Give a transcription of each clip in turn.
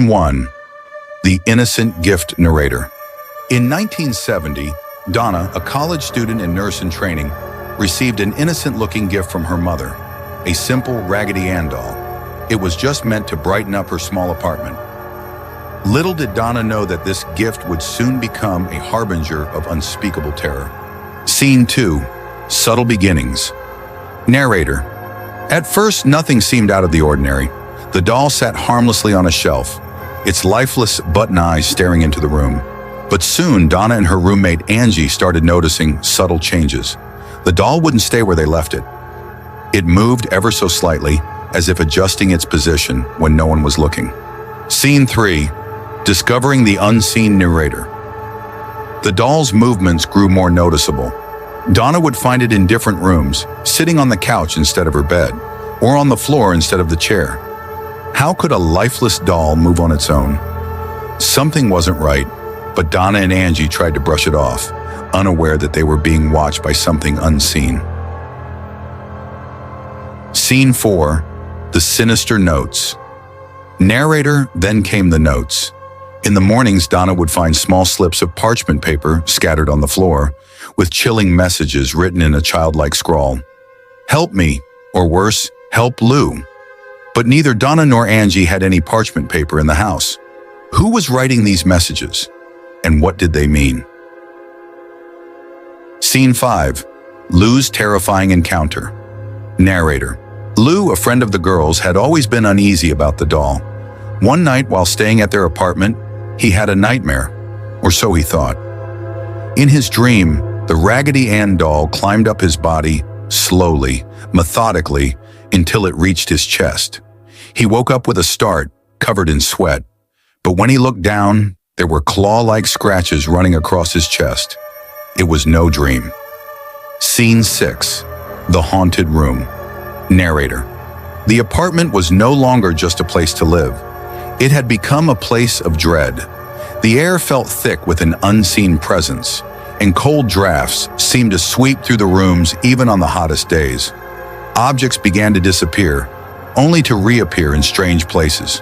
1. The Innocent Gift Narrator. In 1970, Donna, a college student in nurse in training, received an innocent-looking gift from her mother, a simple Raggedy Ann doll. It was just meant to brighten up her small apartment. Little did Donna know that this gift would soon become a harbinger of unspeakable terror. Scene 2. Subtle Beginnings. Narrator. At first, nothing seemed out of the ordinary. The doll sat harmlessly on a shelf, its lifeless button eyes staring into the room. But soon, Donna and her roommate Angie started noticing subtle changes. The doll wouldn't stay where they left it. It moved ever so slightly, as if adjusting its position when no one was looking. Scene 3. Discovering the Unseen Narrator. The doll's movements grew more noticeable. Donna would find it in different rooms, sitting on the couch instead of her bed, or on the floor instead of the chair. How could a lifeless doll move on its own? Something wasn't right, but Donna and Angie tried to brush it off, unaware that they were being watched by something unseen. Scene 4. The Sinister Notes. Narrator, then came the notes. In the mornings, Donna would find small slips of parchment paper scattered on the floor, with chilling messages written in a childlike scrawl. Help me, or worse, help Lou. But neither Donna nor Angie had any parchment paper in the house. Who was writing these messages? And what did they mean? Scene 5. Lou's Terrifying Encounter. Narrator. Lou, a friend of the girls, had always been uneasy about the doll. One night while staying at their apartment, he had a nightmare, or so he thought. In his dream, the Raggedy Ann doll climbed up his body, slowly, methodically, until it reached his chest. He woke up with a start, covered in sweat. But when he looked down, there were claw-like scratches running across his chest. It was no dream. Scene 6. The Haunted Room. Narrator. The apartment was no longer just a place to live. It had become a place of dread. The air felt thick with an unseen presence, and cold drafts seemed to sweep through the rooms even on the hottest days. Objects began to disappear, only to reappear in strange places.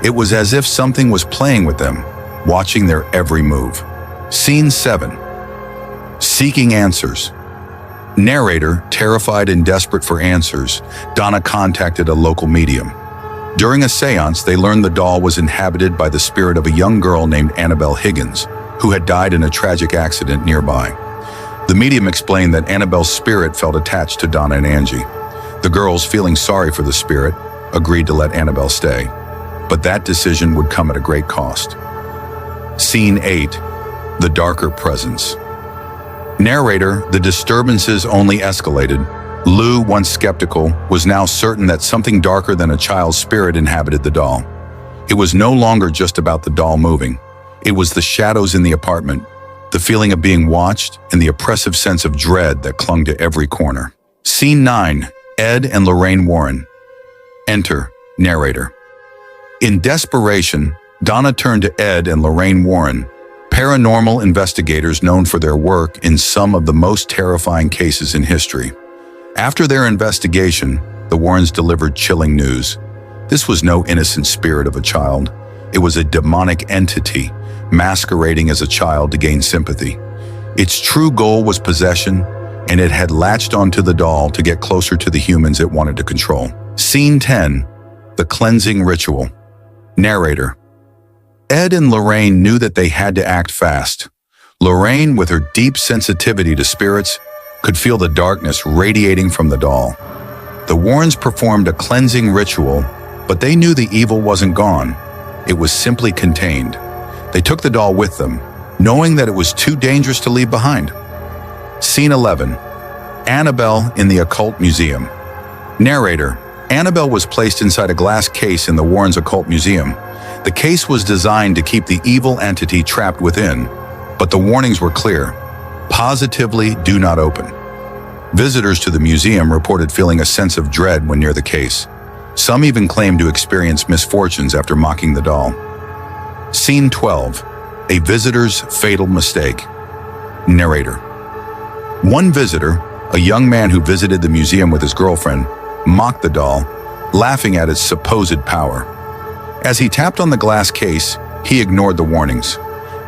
It was as if something was playing with them, watching their every move. Scene 7. Seeking Answers. Narrator, terrified and desperate for answers, Donna contacted a local medium. During a seance, they learned the doll was inhabited by the spirit of a young girl named Annabelle Higgins, who had died in a tragic accident nearby. The medium explained that Annabelle's spirit felt attached to Donna and Angie. The girls, feeling sorry for the spirit, agreed to let Annabelle stay. But that decision would come at a great cost. Scene 8. The Darker Presence. Narrator, the disturbances only escalated. Lou, once skeptical, was now certain that something darker than a child's spirit inhabited the doll. It was no longer just about the doll moving. It was the shadows in the apartment, the feeling of being watched, and the oppressive sense of dread that clung to every corner. Scene 9. Ed and Lorraine Warren. Enter, narrator. In desperation, Donna turned to Ed and Lorraine Warren, paranormal investigators known for their work in some of the most terrifying cases in history. After their investigation, the Warrens delivered chilling news. This was no innocent spirit of a child. It was a demonic entity, masquerading as a child to gain sympathy. Its true goal was possession, and it had latched onto the doll to get closer to the humans it wanted to control. Scene 10. The Cleansing Ritual. Narrator. Ed and Lorraine knew that they had to act fast. Lorraine, with her deep sensitivity to spirits, could feel the darkness radiating from the doll. The Warrens performed a cleansing ritual, but they knew the evil wasn't gone. It was simply contained. They took the doll with them, knowing that it was too dangerous to leave behind. Scene 11. Annabelle in the Occult Museum. Narrator. Annabelle was placed inside a glass case in the Warrens Occult Museum. The case was designed to keep the evil entity trapped within, but the warnings were clear. Positively do not open. Visitors to the museum reported feeling a sense of dread when near the case. Some even claimed to experience misfortunes after mocking the doll. Scene 12. A visitor's fatal mistake. Narrator. One visitor, a young man who visited the museum with his girlfriend, mocked the doll, laughing at its supposed power. As he tapped on the glass case, he ignored the warnings.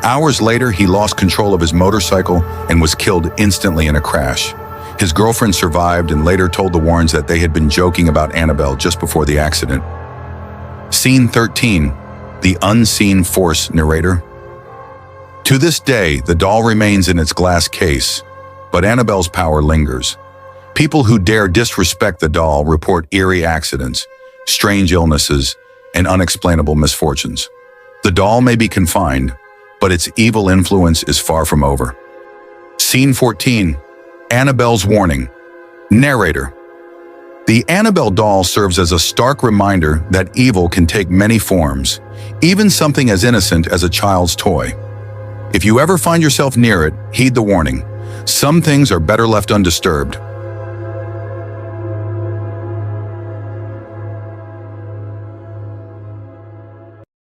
Hours later, he lost control of his motorcycle and was killed instantly in a crash. His girlfriend survived and later told the Warrens that they had been joking about Annabelle just before the accident. Scene 13, the unseen force narrator. To this day, the doll remains in its glass case, but Annabelle's power lingers. People who dare disrespect the doll report eerie accidents, strange illnesses, and unexplainable misfortunes. The doll may be confined, but its evil influence is far from over. Scene 14, Annabelle's warning. Narrator. The Annabelle doll serves as a stark reminder that evil can take many forms, even something as innocent as a child's toy. If you ever find yourself near it, heed the warning. Some things are better left undisturbed.